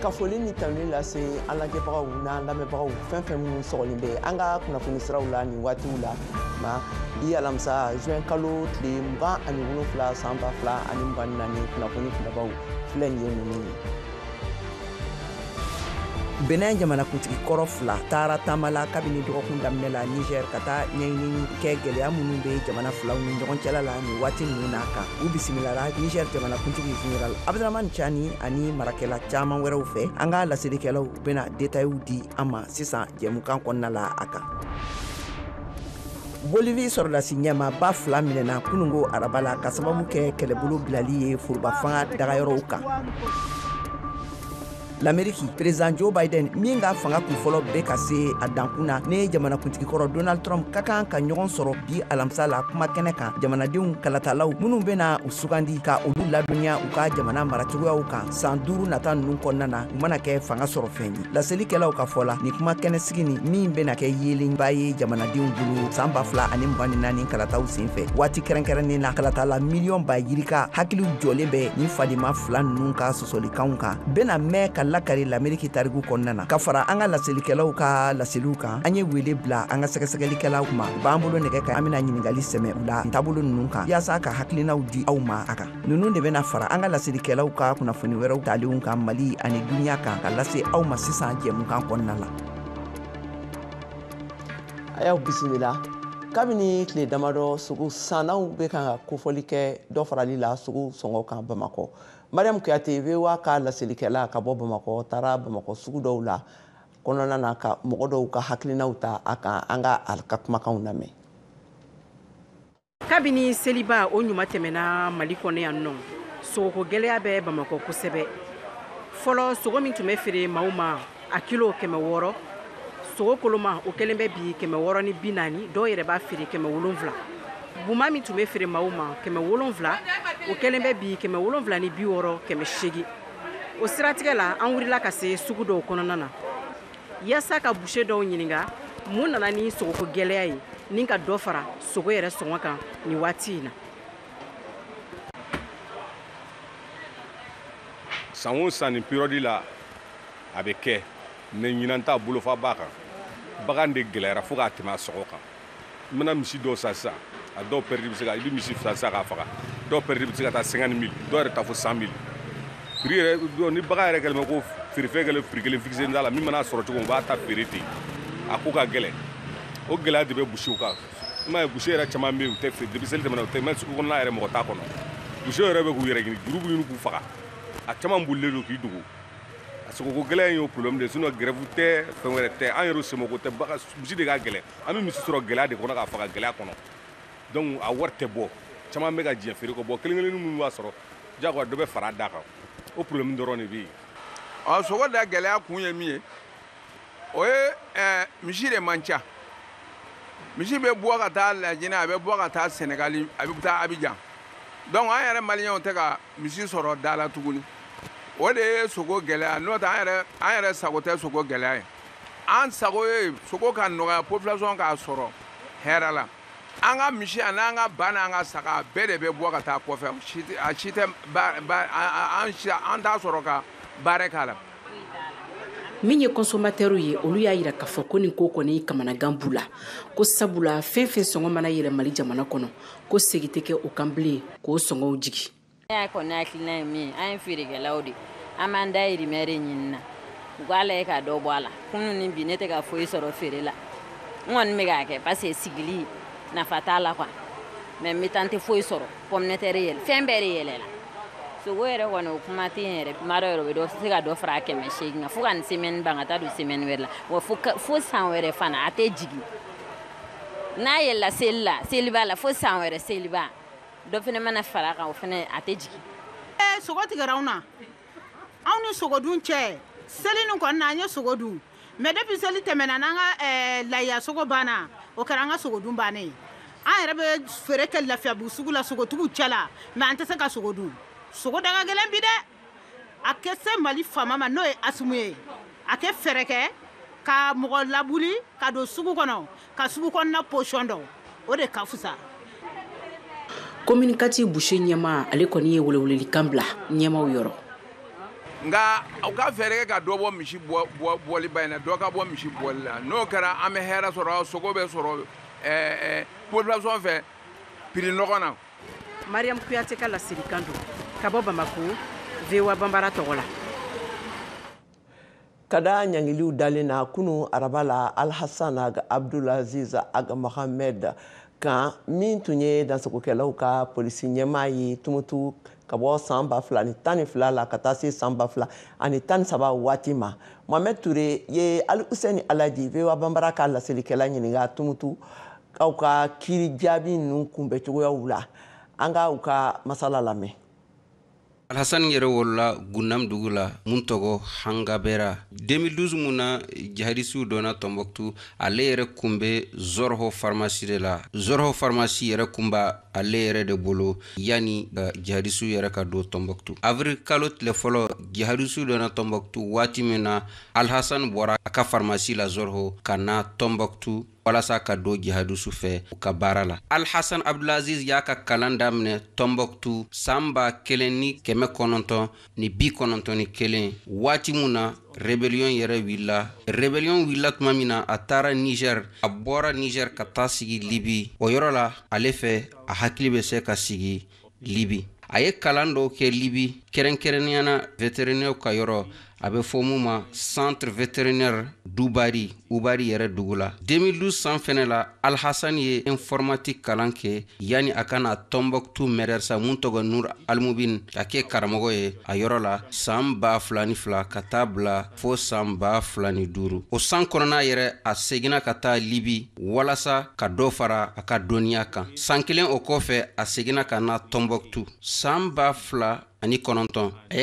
ka foli ni tanuni lase an lajɛbagaw n'an lamɛnbagaw fɛn fɛn minnu sɔgɔlen bɛ an ka kunnafoni siraw la nin waatiw la ma bi alamisa juin kalo tile 27 san 2024 kunnafoni kunabaw filɛ nin ye ninnu ye. Benin jamanakuntigi kɔrɔ fila taara taama la kabini dɔgɔkun daminɛ la Niger ka taa ɲɛɲini kɛ gɛlɛya minnu bɛ jamana filaw ni ɲɔgɔn cɛla la nin waati ninnu n'a kan u bisimilara Niger jamanakuntigi général Abdraman Chani ani marakɛla caman wɛrɛw fɛ an ka lasirikɛlaw bɛna détails di an ma sisan jɛmukan kɔnɔna la a kan. Bolivie sɔrɔdasi ɲɛmaaba fila minɛna kunungo araba la ka sababu kɛ kɛlɛbolo bilali ye forobafanga dagayɔrɔw kan. L'Amérique, président Joe Biden min ka fanga kunfɔlɔ bɛ ka se a dankuna ne jamanakuntigi kɔrɔ Donald Trump ka kan ka ɲɔgɔn sɔrɔ bi alamisa la kuma kɛnɛ kan jamanadenw kalatalaw minnu bɛna u sugandi ka olu ladɔnya u ka jamana maracogoyaw kan san 5 nata ninnu kɔnɔna na u mana kɛ fanga sɔrɔ fɛn ye. Laselikɛlaw ka fɔ la ni kuma kɛnɛ sigi ni min bɛna kɛ yeelenba ye jamanadenw bolo san 2024 kalataw senfɛ waati kɛrɛnkɛrɛnnen na kalatala miliyɔn ba yirika hakiliw jɔlen bɛ ni fadima fila ninnu ka sɔsɔlikanw kan bɛna mɛn ka lakari l'Amérique tarigu kɔnɔna na ka fara an ka laselikɛlaw ka laseliw kan an ye wele bila an ka sɛgɛsɛgɛlikɛlaw ma b'an bolo nɛgɛ kan an bɛna ɲininkali sɛmɛ u la taabolo ninnu kan yaasa ka hakilinaw di aw ma a kan ninnu de bɛna fara an ka laselikɛlaw ka kunnafoni wɛrɛw talenw kan Mali ani duniya kan ka lase aw ma sisan jɛmukan kɔnɔna la. A y'aw bisimila kabini tile damadɔ sogo sannaw bɛ kan ka kofɔli kɛ dɔ farali la sogo sɔngɔ kan Bamakɔ. Mariam Kuyate VOA ka laselikɛla ka bɔ Bamakɔ taara Bamakɔ sugu dɔw la kɔnɔna na ka mɔgɔ dɔw ka hakilinaw ta a kan an ka kumakanw lamɛn. Kabini seliba o ɲuma tɛmɛna Mali kɔnɔ yan nɔ sogoko gɛlɛya bɛ Bamakɔ kosɛbɛ. Fɔlɔ sogo min tun bɛ feere maaw ma a kilo 600 sogo koloma o kɛlen bɛ bi 640 dɔw yɛrɛ b'a feere 700. Buma min tun bɛ feere maaw ma 700 o kɛlen bɛ bi 760 800. O siratigɛ la an wulila ka se sugu dɔw kɔnɔna na yaasa ka boucher dɔw ɲininka mun nana ni sogoko gɛlɛya ye ni ka dɔ fara sogo yɛrɛ sɔngɔ kan ni waati in na. San o san ni période la a bɛ kɛ mais ɲinan t'a bolo fa b'a kan bagan de gɛlɛyara fo k'a tɛmɛ a sɔgɔ kan i mana misi dɔw san sisan a dɔw perdre bɛ se ka i bɛ misi fila san k'a faga dɔw perdre bɛ se ka taa 50 000 dɔw yɛrɛ taa fo 100 000 prix yɛrɛ ni bagan yɛrɛ kɛlen bɛ ko feerefɛn kɛlen prix kelen fixé t'a la min mana sɔrɔ cogo min u b'a ta feere ten a ko ka gɛlɛn o gɛlɛya de bɛ boucher kan i m'a ye boucher yɛrɛ caman bɛ yen u tɛ feere depuis seli tɛmɛna u tɛ même sugu kɔnɔna yɛrɛ mɔgɔ t'a kɔnɔ boucher yɛrɛ bɛ k'u yɛrɛ ɲini juru bɛ ɲini k'u faga a caman bolilen don k'i dogo a sogoko gɛlɛya in y'o problème de sinon grève tɛ fɛn wɛrɛ tɛ an yɛrɛ semoko tɛ bagan misi de ka gɛlɛn an bɛ misi sɔrɔ gɛlɛya de kɔnɔ k'a faga gɛlɛya kɔnɔ donc a wari tɛ bɔ caman bɛ ka diɲɛ feere kɔ bɔ kelen kelen minnu b'a sɔrɔ jagoya dɔ bɛ fara da kan o problème dɔrɔn de bɛ yen. Sogo da gɛlɛya kun ye min ye o ye misi de man ca misi bɛ bɔ ka taa Lajinɛ a bɛ bɔ ka taa Sénégal a bɛ taa Abidjan donc an yɛrɛ maliyɛnw tɛ ka misi sɔrɔ da la tuguni o de ye sogo gɛlɛya n'o tɛ an yɛrɛ sago tɛ sogo gɛlɛya ye an sago ye sogo ka nɔgɔya population k'a sɔrɔ hɛrɛ la an ka misi ani an ka ba n'an ka saga bɛɛ de bɛ bɔ ka taa kɔfɛ a si tɛ an t'a sɔrɔ ka baara k'a la. Min ye consommateurs ye olu y'a yira k'a fɔ ko nin ko kɔni kamanagan b'u la ko sabula fɛn fɛn sɔngɔ mana yɛlɛ Mali jamana kɔnɔ ko segi tɛ kɛ o kan bilen k'o sɔngɔw jigi. Ya kɔni hakilina ye min ye an ye feerekɛlaw de an b'an dayirimɛ de ɲini na u k'a lajɛ ka dɔ bɔ a la kunun ni bi ne tɛ ka foyi sɔrɔ feere la n kɔni bɛ k'a kɛ parce que sigili nafa t'a la quoi mais n bɛ taa n tɛ foyi sɔrɔ pomme de terre yɛlɛ fɛn bɛɛ de yɛlɛla sogo yɛrɛ kɔni o kuma tɛ yen yɛrɛ kuma dɔ yɛrɛ bɛ se ka dɔ fara 800 kan fo ka nin semaine ban ka taa don semaine wɛrɛ la wa fo san wɛrɛ fana a tɛ jigin n'a yɛlɛla seli la seli b'a la fo san wɛrɛ seli b'a dɔ fana mana fara kan o fana a tɛ jigin. Sogo tigɛra anw na anw ni sogodun cɛ seli nin kɔni na an ye sogo dun mais depuis seli tɛmɛna n'an ka lahiya sogo banna o kɛra an ka sogodun bannen ye an yɛrɛ bɛ feere kɛ lafiyabugu sugu la sogotigiw cɛ la mais an tɛ se ka sogo dun sogo da ka gɛlɛn bi dɛ a kɛ se Mali faama ma n'o ye Asumu ye a kɛ fɛɛrɛ kɛ ka mɔgɔ labuli ka don sugu kɔnɔ ka sugu kɔnɔna position dɔn o de ka fusa. Communicatif boucher ɲɛma ale kɔni ye welewelelikan bila ɲɛmaw yɔrɔ. nga au ka fere ka do bo misi boli bayna do ka bo misi bolla no kara ame hera soro sogo be soro population fe piri nogona Mariam Kuyate ka lasiri kando kabo Bamako vewa bambara togola kada ɲangiliw dalen na kunu arabala Alhassan aga Abdulaziz aga Mohamed kan min tun ye dansagokɛlaw ka polisi ɲɛmaa ye tumutu ka bɔ san 2012 la ka taa se san 2013 waati ma. Mohamed Ture ye Ali Useni Alaji VOA Bambara ka laselilikɛla ɲininka tumutu aw ka kiiri jaabi ninnu kunbɛcogoyaw la. An ka u ka masala lamɛn. Alhassan yɛrɛ wolola Gunam dugu la mun tɔgɔ Hangabera 2012 mun na jihadisiw donna Tombouctou ale yɛrɛ kun bɛ Zorho pharmacie de la. Zorho pharmacie yɛrɛ kun b'a ale yɛrɛ de bolo yani jihadisiw yɛrɛ ka don Tombouctou. Avril kalo tile fɔlɔ jihadisiw donna Tombouctou waati min na Alhassan bɔra a ka pharmacie la Zorho ka na Tombouctou walasa ka do jihadisu fɛ u ka baara la. Alhassan Abdulaziz y'a ka kalan daminɛ Tombouctou san 1991 waati mun na rebellion yɛrɛ willa. Rebellion willa tuma min na a taara Niger, a bɔra Niger ka taa sigi Libi. O yɔrɔ la ale fɛ a hakili bɛ se ka sigi Libi. A ye kalan dɔw kɛ Libi kɛrɛnkɛrɛnniyana vétérinaire ka yɔrɔ a bɛ fɔ mun ma centre vétérinaire d'Ubari yɛrɛ dugu la. 2012 san fɛnɛ la Alhassan ye informatique kalan kɛ yani a kana Tombouctou mɛrɛrisa mun tɔgɔ Nur Almubin ka kɛ karamɔgɔ ye a yɔrɔ la san 2002 ka taa bila fo san 2005. O san kɔnɔna yɛrɛ a seginna ka taa Libi walasa ka dɔ fara a ka dɔnniya kan. San kelen o kɔfɛ a seginna ka na Tombouctou. San 2009 a ye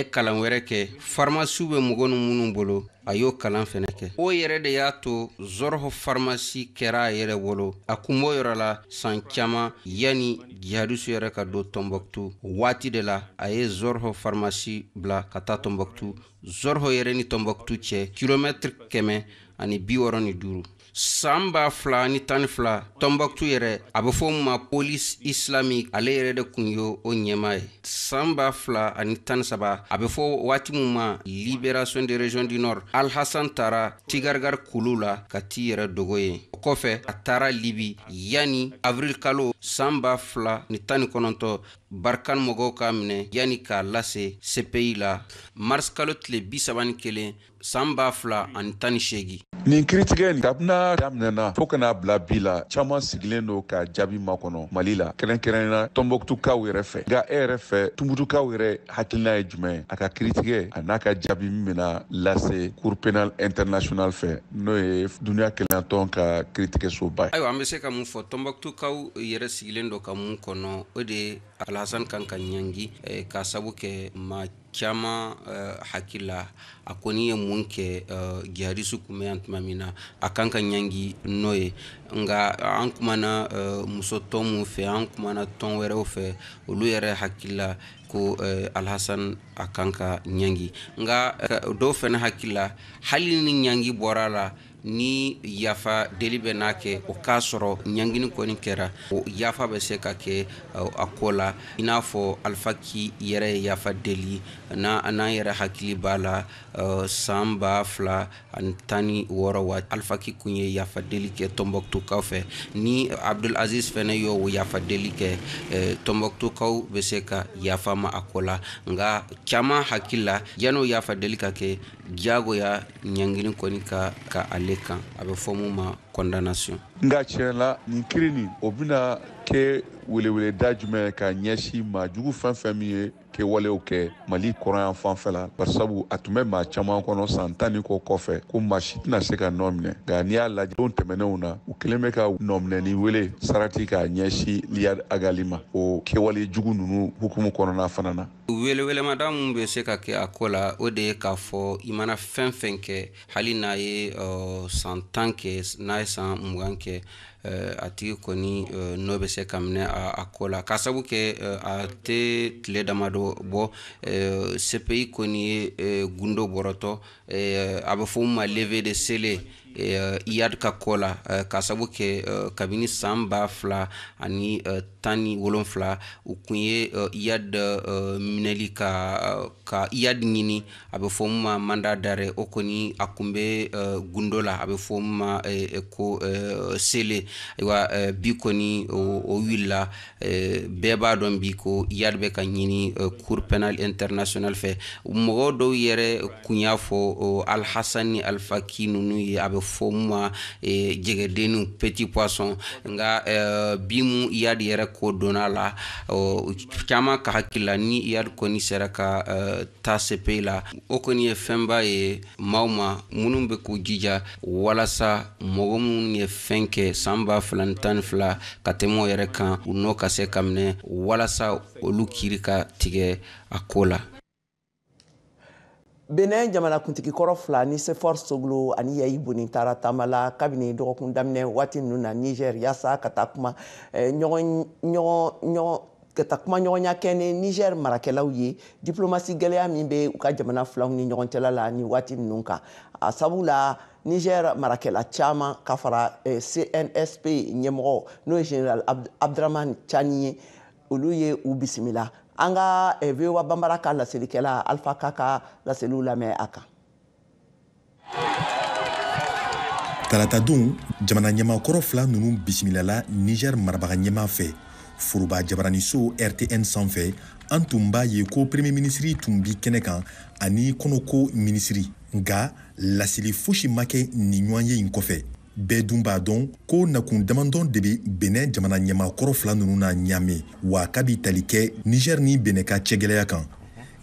kalan wɛrɛ kɛ pharmacie bɛ mɔgɔ minnu bolo a y'o kalan fɛnɛ kɛ. O yɛrɛ de y'a to Zorho pharmacie kɛra a yɛrɛ bolo a kun b'o yɔrɔ la san caman yani jihadisu yɛrɛ ka don Tombouctou. Waati de la a ye Zorho pharmacie bila ka taa Tombouctou. Zorho yɛrɛ ni Tombouctou cɛ kilomètre 165. San 2012 Tombouctou yɛrɛ a bɛ fɔ ma police islamique ale yɛrɛ de kun ye o ɲɛmaa ye. San 2013 a bɛ fɔ waati mun ma libération de région du nord. Alhassan taara Tigargar kulu la ka t'i yɛrɛ dogo ye. O kɔfɛ a taara Libi yani avril kalo san 2019 Barkan mɔgɔw ka minɛ yani k'a lase CPI la mars kalo tile 31 san 2018. Nin kiritigɛ nin kabina daminɛna fo kana bila bi la caman sigilen do ka jaabi makɔnɔ Mali la kɛrɛnkɛrɛnna Tombouctoukaw yɛrɛ fɛ. Nka e yɛrɛ fɛ Tombouctoukaw yɛrɛ hakilina ye jumɛn a ka kiritigɛ a n'a ka jaabi min bɛna lase Cour pénale internationale fɛ n'o ye duniya kɛlɛyatɔn ka kiritigɛsoba ye. Ayiwa an bɛ se ka mun fɔ Tombouctoukaw yɛrɛ sigilen do ka mun kɔnɔ o de Alhassan kan ka ɲangi ka sabu kɛ maa caman hakila a kɔni ye mun kɛ jihadisu kun bɛ yan tuma min na a kan ka ɲangi n'o ye. Nka an kumana muso tɔn mun fɛ an kumana tɔn wɛrɛw fɛ olu yɛrɛ hakila ko Alhassan a kan ka ɲangi. Nka dɔw fɛnɛ hakila hali ni ɲangi bɔra la ni yafa deli bɛ n'a kɛ o k'a sɔrɔ ɲangini kɔni kɛra o yafa bɛ se ka kɛ a ko la i n'a fɔ Alpha Ki yɛrɛ ye yafa deli n'an yɛrɛ hakili b'a la san 2016 waati Alpha Ki kun ye yafa deli kɛ Tombouctoukaw fɛ ni Abdulaziz fɛnɛ y'o yafa deli kɛ Tombouctoukaw bɛ se ka yafa ma a ko la. Nka caman hakili la yan'o yafa deli ka kɛ jagoya ɲangini kɔni ka ale kan a bɛ fɔ mun ma condamnation. Nka tiɲɛ la nin kiri nin o bɛna kɛ weleweleda jumɛn ka ɲɛsin maa jugu fɛn fɛn min ye kɛwalew kɛ Mali kɔrɔyan fanfɛ la barisabu a tun bɛ maa caman kɔnɔ san 10 kɔ kɔfɛ ko maa si tɛna se ka nɔ minɛ nka n'i y'a lajɛ don tɛmɛnenw na u kelen bɛ ka nɔminɛni wele sarati k'a ɲɛsin Liyad Agali ma o kɛwale jugu ninnu hukumu kɔnɔna fana na. Welewelemada mun bɛ se ka kɛ a ko la o de ye k'a fɔ i mana fɛn fɛn kɛ hali n'a ye san 10 kɛ n'a ye san 20 kɛ a tigi kɔni n'o bɛ se ka minɛ a ko la k'a sabu kɛ a tɛ tile damadɔ bɔ CPI kɔni ye gundo bɔrɔtɔ a bɛ fɔ ma lever de scellé iyad ka ko la k'a sabu kɛ kabini san 2017 u kun ye iyad minɛli ka iyad ɲini a bɛ fɔ mun ma mandat d'arrêt o kɔni a kun bɛ gundo la a bɛ fɔ mun ma ko sele ayiwa bi kɔni o wulila bɛɛ b'a dɔn bi ko iyad bɛ ka ɲini cour pénal international fɛ mɔgɔ dɔw yɛrɛ kun y'a fɔ Alhassan ni Alfaki ninnu ye a bɛ fɔ mun ma jɛgɛdenniw petit poisson nka bi mun iyad yɛrɛ ko donna la caman ka hakili la ni iyad kɔni sera ka taa CPI la o kɔni ye fɛnba ye maaw ma minnu bɛ k'u jija walasa mɔgɔ minnu ye fɛn kɛ san 2012 ka tɛmɛ o yɛrɛ kan u n'o ka se ka minɛ walasa olu kiiri ka tigɛ a ko la. Benin jamanakuntigi kɔrɔ fila ni Sefor Soglo ani Yayi Boni taara taama la kabini dɔgɔkun daminɛ waati ninnu na Niger yaasa ka taa kuma ɲɔgɔnya kɛ ni Niger marakɛlaw ye diplomasi gɛlɛya min bɛ u ka jamana filaw ni ɲɔgɔn cɛla la ni waati ninnu kan a sabu la Niger marakɛla caman ka fara CNSP ɲɛmɔgɔ n'o ye Général Abdraman Chani ye olu ye u bisimila. An ka VOA Bambara ka laselikɛla Alpha Kaka laseliw lamɛn a kan. Talata don jamana ɲɛmakɔrɔ fila ninnu bisimilala Niger marabaga ɲɛma fɛ Furuba Jabaraniso RTN sanfɛ an tun b'a ye ko premier ministre tun bi kɛnɛ kan ani kɔnɔko ministre nka laseli fosi ma kɛ nin ɲɔgɔn ye in kɔfɛ bɛɛ dun b'a dɔn ko nakun damadɔn de bɛ Benin jamana ɲɛmakɔrɔ fila ninnu na ɲaamɛ wa kabi tali kɛ Niger ni Benin ka cɛgɛlɛya kan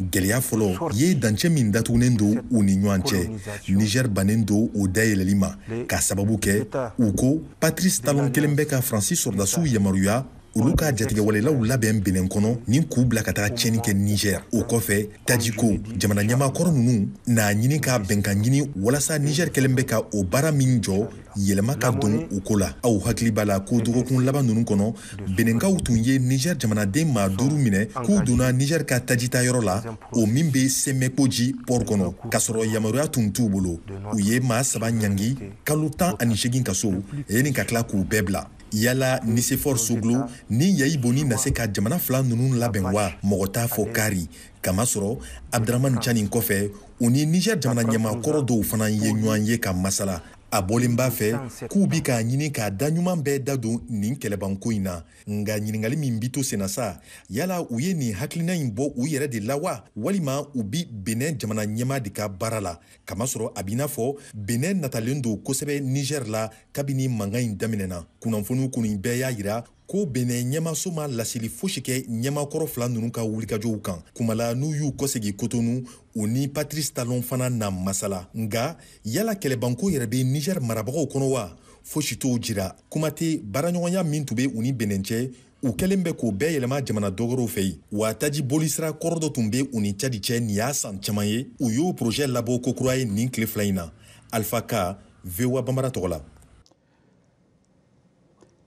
gɛlɛya fɔlɔ ye dancɛ min datugunen don u ni ɲɔgɔn cɛ Niger bannen don o dayɛlɛli ma ka sababu kɛ u ko Patrice Talon kelen bɛ ka Faransi sɔrdasiw yamaruya olu ka jatigɛwalelaw labɛn Benin kɔnɔ ni k'u bila ka taga tiɲɛni kɛ Niger o kɔfɛ Tajiko jamana ɲɛmakɔrɔ ninnu n'a ɲini ka bɛnkan ɲini walasa Niger kelen bɛ ka o baara min jɔ yɛlɛma ka don u ko la aw hakili b'a la ko dɔgɔkun laban ninnu kɔnɔ Beninkaw tun ye Niger jamanaden maa 5 minɛ k'u donna Niger ka tajita yɔrɔ la o min bɛ Semekoji port kɔnɔ k'a sɔrɔ yamaruya tun t'u bolo u ye maa 3 ɲangi kalo 18 ka so yanni ka tila k'u bɛɛ bila yala ni Sefor Soglo ni Yayi Boni na se ka jamana fila ninnu labɛn wa mɔgɔ t'a fɔ kari kamasɔrɔ Abdraman Chani kɔfɛ u ni Niger jamana ɲɛmakɔrɔ dɔw fana ye ɲɔgɔn ye ka masala a bɔlen b'a fɛ k'u bi k'a ɲini k'a da ɲuman bɛɛ da don nin kɛlɛbanko in na nka ɲininkali min bi to senna sa yala u ye nin hakilina in bɔ u yɛrɛ de la wa walima u bi Benin jamana ɲɛma de ka baara la kamasɔrɔ a b'i n'a fɔ Benin natalen don kosɛbɛ Niger la kabini mankan in daminɛna kunnafoniw kɔni bɛɛ y'a yira ko Benin ɲɛmaso ma laseli fosi kɛ ɲɛmakɔrɔ fila ninnu ka wulikajɔw kan kumala n'u y'u kɔsegi Kotonu u ni Patrice Talon fana na masala nka yala kɛlɛbanko yɛrɛ bɛ Niger marabagaw kɔnɔ wa fosi t'o jira kuma tɛ baaraɲɔgɔnya min tun bɛ u ni Benin cɛ u kɛlen bɛ k'o bɛɛ yɛlɛma jamana dɔgɔrɔw fɛ yen wa taji bolisira kɔrɔ dɔ tun bɛ u ni Cadi cɛ nin y'a san caman ye u y'o projet labɔ kokura ye nin tile fila in na Alpha K VOA Bambara tɔgɔ la.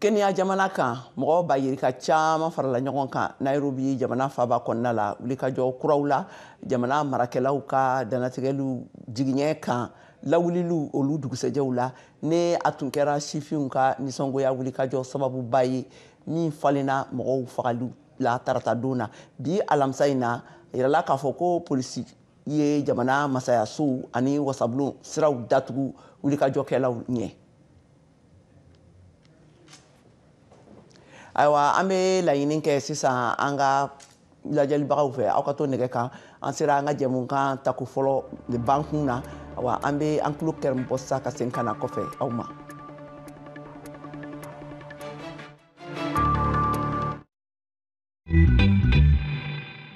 Kenya jamana kan mɔgɔ b'a yirika caman farala ɲɔgɔn kan Nairobi jamana faaba kɔnɔna la wulikajɔ kuraw la jamana marakɛlaw ka danatigɛliw jigiɲɛ kan lawuliliw olu dugusɛjɛw la ne a tun kɛra sifinw ka nisɔngoya wulikajɔ sababuba ye min falenna mɔgɔw fagali la tarata don na bi alamisa in na a yirala k'a fɔ ko polisi ye jamana masayasow ani wasabulon siraw datugu wulikajɔkɛlaw ɲɛ. Ayiwa an bɛ laɲini kɛ sisan an ka lajɛlibagaw fɛ aw ka to nɛgɛ kan an sera an ka jɛmukan tako fɔlɔ ban kun na ayiwa an bɛ an tulo kɛrɛn bɔ sisan ka segin ka na kɔfɛ aw ma.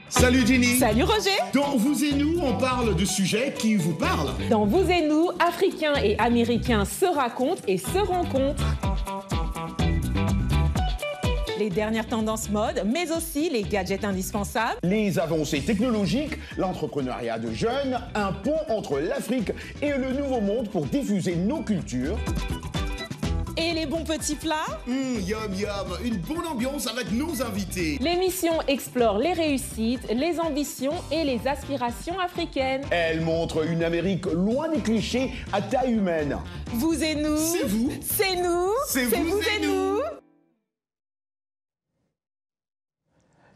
Salut Jenny. Salut Roger. Dans Vous et Nous, on parle de sujets qui vous parlent. Dans Vous et Nous, Africains et Américains se racontent et se rencontrent. Les dernières tendances mode, mais aussi les gadgets indispensables. Les avancées technologiques, l'entrepreneuriat de jeunes, un pont entre l'Afrique et le Nouveau Monde pour diffuser nos cultures. Et les bons petits plats. Yum yum, une bonne ambiance avec nos invités. L'émission explore les réussites, les ambitions et les aspirations africaines. Elle montre une Amérique loin des clichés à taille humaine. Vous et nous. C'est vous. C'est nous. C'est vous et nous.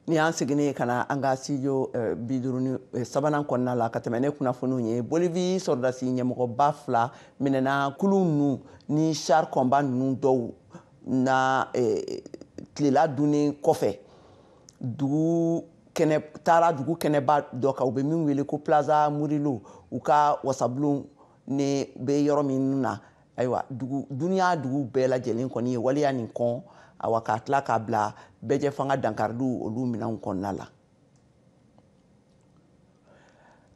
ni an seginne kana an ka studio biduruni sabanan kɔnɔna la ka tɛmɛ ne kunnafoniw ye Bolivie sɔrɔdasi ɲɛmɔgɔba 2 minɛna kulu ninnu ni char combat ninnu dɔw na tilela dunni kɔfɛ taara dugu kɛnɛba dɔ kan u bɛ min wele ko Plaza Murillo u ka wasabulon ne bɛ yɔrɔ min na ayiwa duniya dugu bɛɛ lajɛlen kɔni ye waleya nin kɔn awa ka tila k'a bila bɛɛ fanga dankaridu olu minɛnw kɔnɔna la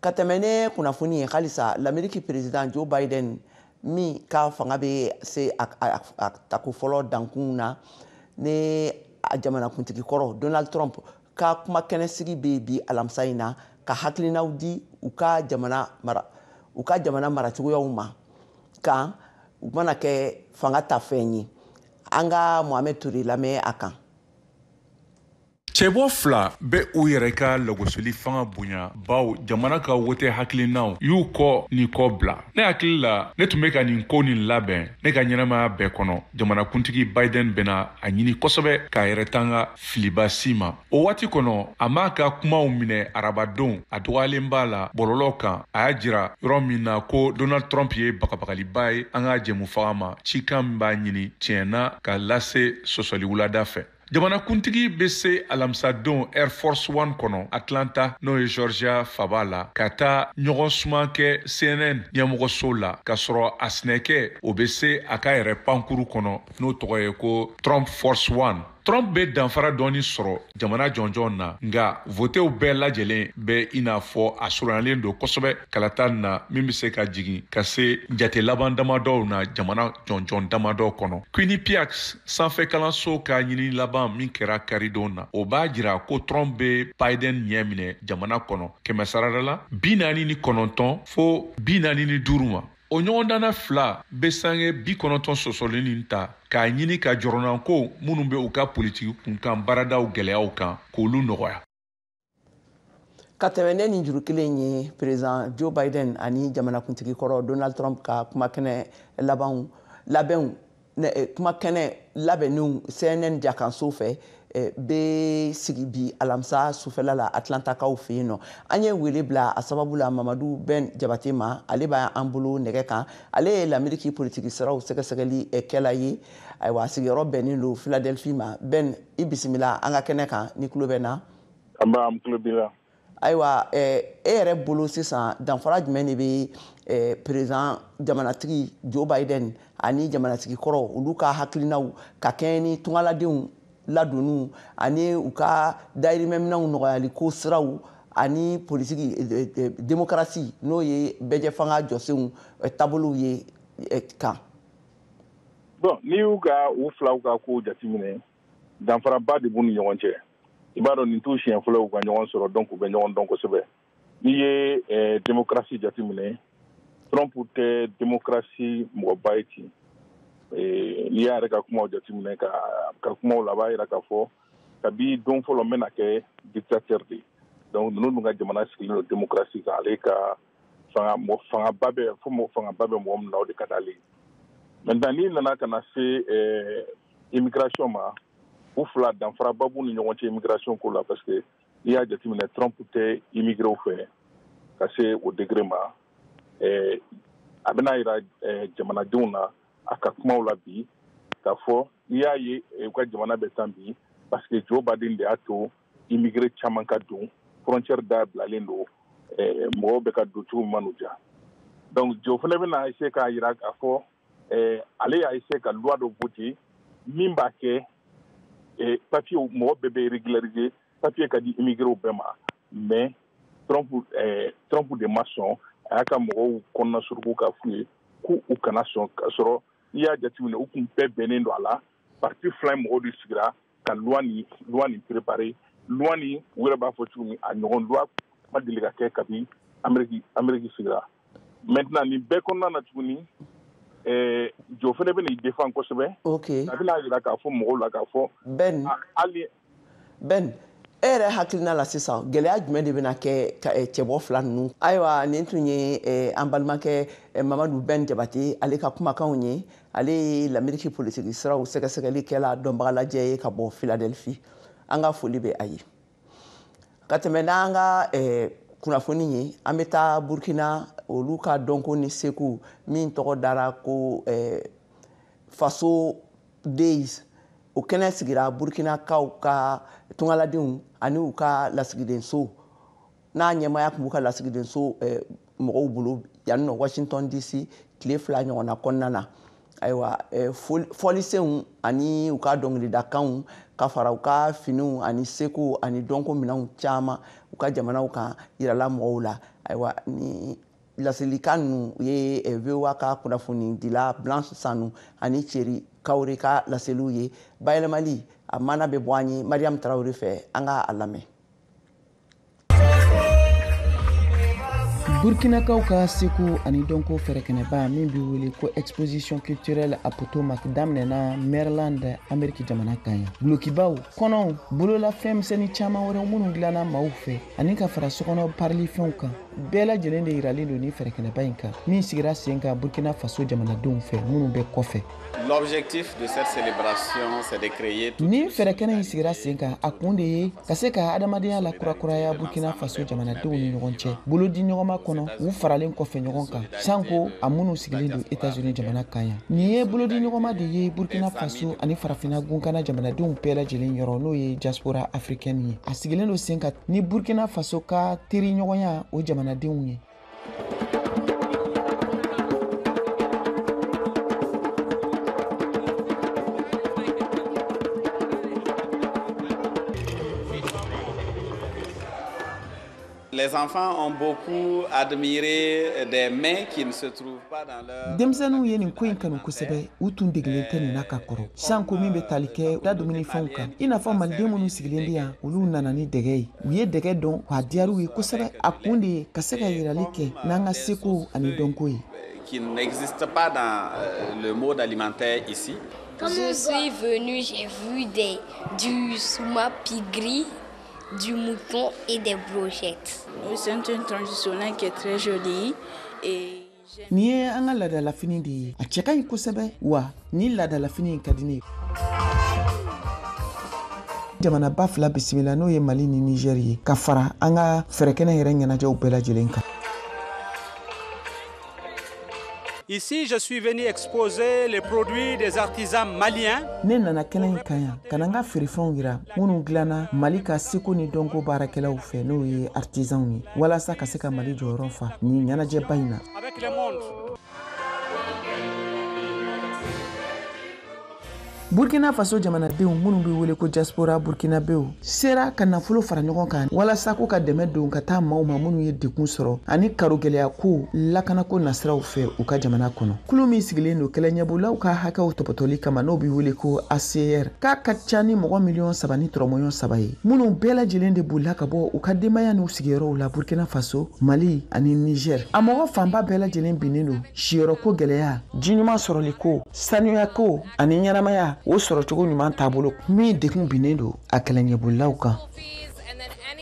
ka tɛmɛ ne kunnafoni ye halisa l'Amérique président Joe Biden min ka fanga bɛ se a tako fɔlɔ dankun na ne a jamanakuntigi kɔrɔ Donald Trump ka kuma kɛnɛsigi bɛ bi alamisa in na ka hakilinaw di u ka jamana maracogoyaw ma kan u mana kɛ fanga ta fɛn ye an ka Mohamed Touré lamɛn a kan. Cɛbɔ 2 bɛ u yɛrɛ ka lagosili fanga bonya baw jamana ka wote hakilinaw y'u kɔ ni kɔ bila. Ne hakili la ne tun bɛ ka nin ko nin labɛn ne ka ɲɛnamaya bɛɛ kɔnɔ jamanakuntigi Biden bɛna a ɲini kosɛbɛ k'a yɛrɛ tanga filiba si ma. O waati kɔnɔ a m'a ka kumaw minɛ arabadon a dɔgɔyalen b'a la bɔlɔlɔ kan a y'a jira yɔrɔ min na ko Donald Trump ye bagabagaliba ye an ka jɛmufaga ma cikan min b'a ɲini tiɲɛna ka lase sɔsɔli wulada fɛ. Jamanakuntigi bɛ se alamisadon Air Force One kɔnɔ Atlanta n'o ye Georgia faba la ka taa ɲɔgɔn suman kɛ CNN ɲɛmɔgɔso la ka sɔrɔ a sɛnɛkɛ o bɛ se a ka yɛrɛ pankuru kɔnɔ n'o tɔgɔ ye ko Trump Force One. Trump bɛ danfara dɔɔni sɔrɔ jamana jɔnjɔn na nka votew bɛɛ lajɛlen bɛ i n'a fɔ a surunyanlen don kosɛbɛ kalata na min bɛ se ka jigin ka se jate laban damadɔw na jamana jɔnjɔn damadɔ kɔnɔ. Quinnipiac sanfɛ kalanso ka ɲini laban min kɛra karidon na o b'a jira ko Trump bɛ Biden ɲɛ minɛ jamana kɔnɔ 100 sarada la 49 fo 45 ma. O ɲɔgɔndanna 2 bɛ sange 90 sɔsɔlen nin ta k'a ɲini ka jɔrɔnanko minnu bɛ u ka politiki kunkan baaradaw gɛlɛyaw kan k'olu nɔgɔya. Ka tɛmɛ ne nin juru kelen ye président Joe Biden ani jamanakuntigi kɔrɔ Donald Trump ka kumakɛnɛ labɛnniw CNN jakanso fɛ bɛ sigi bi alamisa sufɛla la Atlantakaw fɛ yen nɔ. An ye wele bila a sababu la Mamadu Ben Jabate ma ale b'an bolo nɛgɛ kan ale ye l'Amérique politiki siraw sɛgɛsɛgɛli kɛla ye ayiwa a sigiyɔrɔ bɛnnen don Philadelphie ma. Ben i bisimila an ka kɛnɛ kan ni tulo bɛ na. An b'an tulo b'i la. Ayiwa e yɛrɛ bolo sisan danfara jumɛn de bɛ président jamanatigi Joe Biden ani jamanatigi kɔrɔ olu ka hakilinaw ka kɛɲɛ ni tungaladenw ladonniw ani u ka dayirimɛminɛw nɔgɔyali ko siraw ani politiki démocratie n'o ye bɛɛ fanga jɔsenw taabolow ye kan. Bon n'i y'u ka u filaw ka ko jateminɛ danfaraba de b'u ni ɲɔgɔn cɛ. I b'a dɔn nin t'u siɲɛ fɔlɔ u ka ɲɔgɔn sɔrɔ donc u bɛ ɲɔgɔn dɔn kosɛbɛ. N'i ye démocratie jateminɛ Trump tɛ démocratie mɔgɔba ye ten. N'i y'a yɛrɛ ka kumaw jateminɛ ka kumaw la a b'a jira k'a fɔ kabi don fɔlɔ n bɛna kɛ dictateur de ye. Donc ninnu dun ka jamana sigilen don démocratie kan ale ka fangaba bɛ mɔgɔ min na o de ka d'ale ye. Maintenant n'i nana ka na se immigration ma u fila danfaraba b'u ni ɲɔgɔn cɛ immigration ko la parce que n'i y'a jateminɛ Trump tɛ immigrew fɛ ka se o degré ma a bɛna jira jamanadenw na a ka kumaw la bi k'a fɔ n'i y'a ye u ka jamana bɛ tan bi parce que Joe Biden de y'a to immigré caman ka don frontière dabilalen don mɔgɔw bɛ ka don cogo min man'u diya donc Joe fana bɛna essayer k'a jira k'a fɔ ale y'a essayer ka loi dɔ voter min b'a kɛ papier mɔgɔ bɛɛ bɛ régulariser papier ka di immigré bɛɛ ma mais Trump de ma sɔn a y'a ka mɔgɔw kɔnɔna suruku ka f'u ye k'u kana sɔn ka sɔrɔ n'i y'a jateminɛ u kun bɛɛ bɛnnen don a la parti fila mɔgɔw de sigira ka loi nin préparer loi nin u yɛrɛ b'a fɔ cogo min a ɲɔgɔn loi ma deli ka kɛ kabi Amérique sigira maintenant nin bɛɛ kɔnɔna na tuguni Joe fana bɛ n'i défend kosɛbɛ a bɛna jira k'a fɔ mɔgɔw la k'a fɔ Ben Ere hakilina la sisan gɛlɛya jumɛn de bɛna kɛ cɛbɔ fila ninnu ayiwa nin tun ye an balimakɛ Mamadu Ben Jabate ale ka kumakanw ye ale ye l'Amérique politique siraw sɛgɛsɛgɛli kɛla dɔnbaga lajɛ ye ka bɔ Philadelphie an ka foli bɛ a ye ka tɛmɛ n'an ka kunnafoni ye an bɛ taa Burkina olu ka dɔnko ni seko min tɔgɔ dara ko Faso Days o kɛnɛ sigira Burkinakaw ka tungaladenw ani u ka lasigidenso n'a ɲɛmaya kun b'u ka lasigidenso mɔgɔw bolo yan nɔ Washington DC tile 2 ɲɔgɔnna kɔnɔna na ayiwa fɔlisenw ani u ka dɔnkilidakanw ka fara u ka finiw ani seko ani dɔnko minɛnw caman u ka jamanaw kan yirala mɔgɔw la ayiwa ni laselikan ninnu u ye VOA ka kunnafoni dila Blanche Sanu ani Thierry Kaore ka laseliw ye bayɛlɛmali a mana bɛ bɔ an ye Mariam Traoré fɛ an ka a lamɛn. Burkinakaw ka seko ani dɔnko fɛrɛkɛnɛba min bɛ wele ko exposition culturelle à Potomac daminɛna Maryland Amérique jamana kan yan. Gulokibaw, kɔnɔw, bololafɛn misɛnnin caman wɛrɛw minnu dilanna maaw fɛ ani ka fara sokɔnɔ parlifɛnw kan bɛɛ lajɛlen de yiralen don ni fɛrɛkɛnɛba in kan min sigira sen kan Burkina Faso jamanadenw fɛ minnu bɛ kɔfɛ. L'objectif de cette célébration c'est de créer ni fɛrɛkɛnɛ in sigira sen kan a kun de ye ka se ka adamadenya la kurakuraya Burkina Faso jamanadenw ni ɲɔgɔn cɛ bolo di ɲɔgɔnma kɔnɔ u faralen kɔfɛ ɲɔgɔn kan sanko a minnu sigilen don États-Unis jamana kan yan nin ye bolo di ɲɔgɔnma de ye Burkina Faso ani farafina gunkana jamanadenw bɛɛ lajɛlen yɔrɔ n'o ye diaspora africaine ye a sigilen don sen kan ni Burkina Faso ka teri ɲɔgɔnya o jamanadenw ye. Les enfants ont beaucoup admiré des mains qui ne se trouvent pas dans leur... Denmisɛnninw ye nin ko in kanu kosɛbɛ u tun degelen tɛ nin na ka kɔrɔ sanko min bɛ tali kɛ da dumunifɛnw kan i n'a fɔ maliden minnu sigilen bɛ yan olu nana ni dɛgɛ ye u ye dɛgɛ dɔn k'a diyar'u ye kosɛbɛ a kun de ye ka se ka yirali kɛ n'an ka seko ani dɔnko ye. Qui n'existe pas dans le mode alimentaire ici. Quand je suis venue, j'ai vu du soumapi gris, du mouton et des brochettes. C'est un traditionnel qui est très joli et ni ye an ka laadalafini de ye a cɛ ka ɲi kosɛbɛ wa ni laadalafini in ka di ne ye. Jamanaba fila bisimila n'o ye Mali ni Niger ye ka fara an ka fɛrɛkɛnɛ yɛrɛ ɲɛnajɛw bɛɛ lajɛlen kan. Ici, je suis venu exposer les produits des artisans maliens. Ne nana kɛnɛ in kan yan ka na n ka feerefɛnw yira minnu dilanna Mali ka seko ni dɔnko baarakɛlaw fɛ n'o ye artisanw ye walasa ka se ka Mali jɔyɔrɔ fa ni ɲɛnajɛba in na. Avec le monde. Burkina Faso jamanadenw minnu bɛ wele ko diaspora burkinabéw sera ka nafolo fara ɲɔgɔn kan walasa ko ka dɛmɛ don ka taa maaw ma minnu ye degun sɔrɔ ani karogɛlɛya ko lakanako nasiraw fɛ u ka jamana kɔnɔ. Kulu min sigilen don kɛlɛɲɛbolaw ka hakɛw tɔpɔtɔli kama n'o bɛ wele ko ACR k'a ka ca ni mɔgɔ 3 ni tɔrɔmɔɲɔ 3 ye minnu bɛɛ lajɛlen de bolila ka bɔ u ka denbaya n'u sigiyɔrɔw la Burkina Faso, Mali ani Niger. A mɔgɔ fanba bɛɛ lajɛlen binnen don siyɔrɔko gɛlɛya, jiɲuman sɔrɔli ko, sanuya ko ani ɲɛnamaya o sɔrɔ cogo ɲuman taabolo min degun binnen don a kɛlɛɲɛbolaw kan.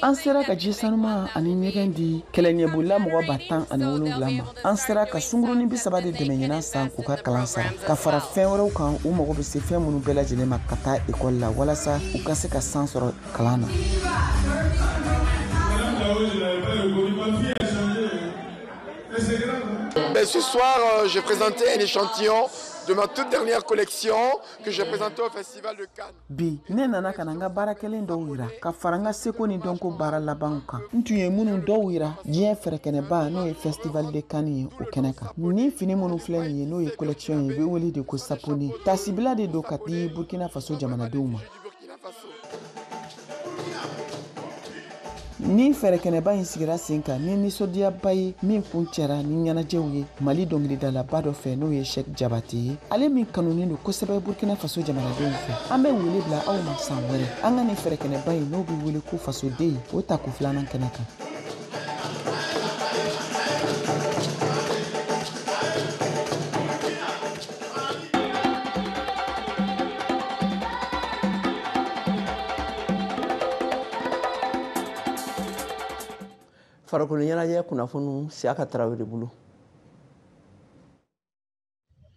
An sera ka ji sanuma ani ɲɛgɛn di kɛlɛɲɛbolila mɔgɔ 117 ma. An sera ka sungurunin 30 de dɛmɛ ɲinan san k'u ka kalan sara ka fara fɛn wɛrɛw kan u mago bɛ se fɛn minnu bɛɛ lajɛlen ma ka taa école la walasa u ka se ka san sɔrɔ kalan na. Ce soir, j'ai présenté un échantillon de ma toute dernière collection que j'ai présentée au Festival de Cannes. Bi ne nana ka na n ka baara kelen dɔw yira ka fara n ka seko ni dɔnko baara labanw kan. N tun ye minnu dɔw yira diɲɛ fɛrɛkɛnɛba n'o ye Festival de Cannes ye o kɛnɛ kan. Ni fini minnu filɛ nin ye n'o ye collection ye u bɛ wele de ko saponi. Tasibila de don ka di Burkina Faso jamanadenw ma. Ni fɛrɛkɛnɛba in sigira sen kan ni nisɔndiyaba ye min kun cɛra ni ɲɛnajɛw ye Mali dɔnkilidalaba dɔ fɛ n'o ye Cheikh Jabate ye ale min kanunen don kosɛbɛ Burkina Faso jamanadenw fɛ. An bɛ wele bila aw ma san wɛrɛ an ka ni fɛrɛkɛnɛba in n'o bɛ wele ko fasoden o ta ko 2nan kɛnɛ kan. farakolo ɲɛnajɛ kunnafoniw Siaka Tarawele bolo.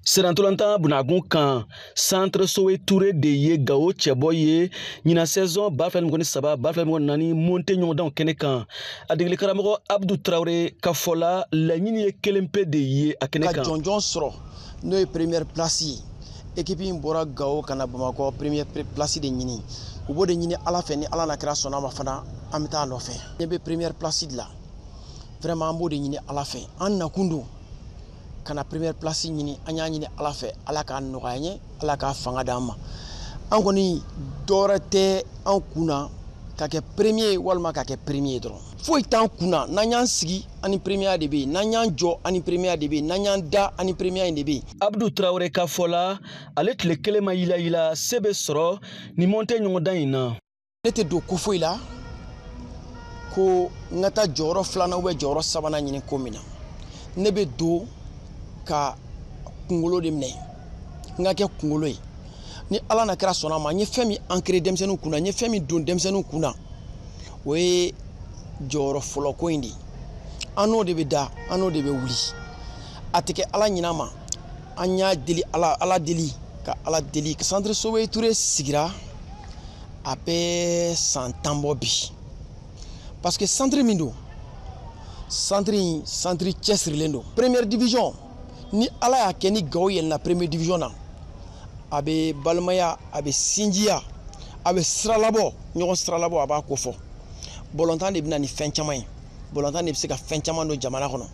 Serantolantan bunagun kan centre Sowe Touré de ye Gao cɛbɔ ye ɲina saison 2023 2024 monte ɲɔgɔndanw kɛnɛ kan a degeli karamɔgɔ Abdou Traoré ka fɔla laɲini ye kelen pe de ye a kɛnɛ kan ka jɔnjɔn sɔrɔ n'o ye première place ye équipe in bɔra Gao kana Bamakɔ première place de ɲini u b'o de ɲini Ala fɛ ni Ala na kɛra sɔnna ma fana an bɛ taa nɔfɛ ne bɛ première place de la vraiment an b'o de ɲini Ala fɛ an nakun don kana première place ɲini an y'a ɲini Ala fɛ Ala k'a nɔgɔya ɲɛ Ala k'a fanga d'an ma an kɔni dɔwɛrɛ tɛ an kunna ka kɛ premier walima ka kɛ premier dɔrɔn foyi t'an kunna n'an y'an sigi ani premier de bɛ yen n'an y'an jɔ ani premier de bɛ yen n'an y'an da ani premier de bɛ yen. Abdou Traoré ka fɔ la ale tile kelen ma yila se bɛ sɔrɔ ni monte ɲɔgɔndan in na. Ne tɛ don ko foyi la ko n ka taa jɔyɔrɔ filanan jɔyɔrɔ sabanan ɲini ko min na ne bɛ don ka kunkolo de minɛ n ka kɛ kunkolo ye ni Ala na kɛra sɔnna ma n ye fɛn min ancré denmisɛnninw kunna n ye fɛn min don denmisɛnninw kunna o ye jɔyɔrɔ fɔlɔ ko in de an n'o de bɛ da an n'o de bɛ wuli a tɛ kɛ Ala ɲin'a ma an y'a deli Ala deli ka Ala deli ka centre Sowe Touré sigira a bɛ san 10 bɔ bi parce que centre min don centre in centre cɛsirilen don première division ni Ala y'a kɛ ni Gao yɛlɛnna première division na a bɛ balimaya a bɛ sinjiya a bɛ siralabɔ ɲɔgɔn siralabɔ a b'a ko fɔ bɔlɔntan de bɛ na ni fɛn caman ye bɔlɔntan de bɛ se ka fɛn caman don jamana kɔnɔ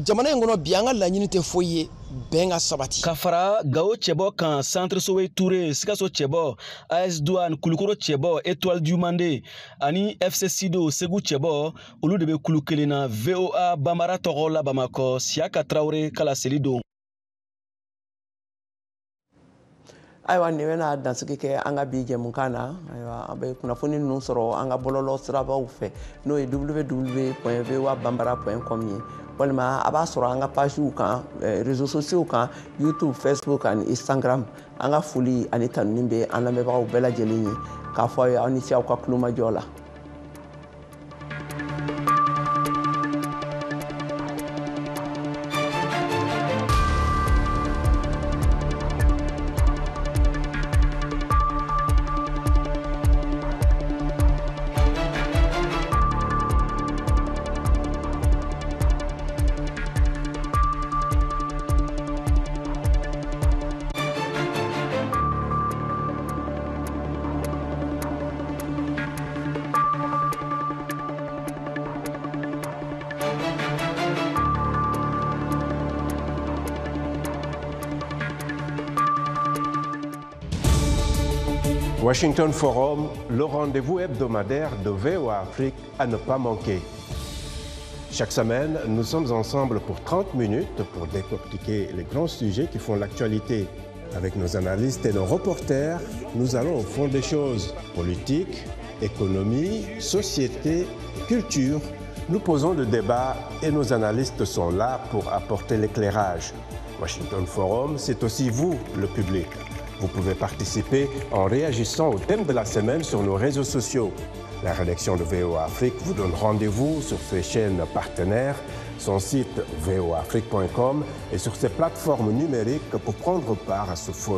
jamana in kɔnɔ bi an ka laɲini tɛ foyi ye bɛn ka sabati. Ka fara Gao cɛbɔ kan centre Sowe Touré Sikaso cɛbɔ AS Douane Kulukoro cɛbɔ Étoile du Mandé ani FC Sido Segu cɛbɔ olu de bɛ kulu kelen na VOA Bambara tɔgɔ la Bamakɔ Siaka Traoré kala seli don. Ayiwa nin bɛna dansigi kɛ an ka bi jɛmukan na ayiwa an bɛ kunnafoni ninnu sɔrɔ an ka bɔlɔlɔ sirabaw fɛ n'o ye www.voabambara.com ye walima a b'a sɔrɔ an ka pagew kan réseaux sociaux kan YouTube Facebook ani Instagram an ka foli ani tanuni bɛ an lamɛnbagaw bɛɛ lajɛlen ye k'a fɔ aw ni ce aw ka kulomajɔ la. Washington Forum, le rendez-vous hebdomadaire de VOA Afrique à ne pas manquer. Chaque semaine, nous sommes ensemble pour 30 minutes pour décortiquer les grands sujets qui font l'actualité. Avec nos analystes et nos reporters, nous allons au fond des choses. Politique, économie, société, culture. Nous posons le débat et nos analystes sont là pour apporter l'éclairage. Washington Forum, c'est aussi vous, le public. Vous pouvez participer en réagissant au thème de la semaine sur nos réseaux sociaux. La rédaction de VOA Afrique vous donne rendez-vous sur ses chaînes partenaires, son site voaafrique.com et sur ses plateformes numériques pour prendre part à ce forum.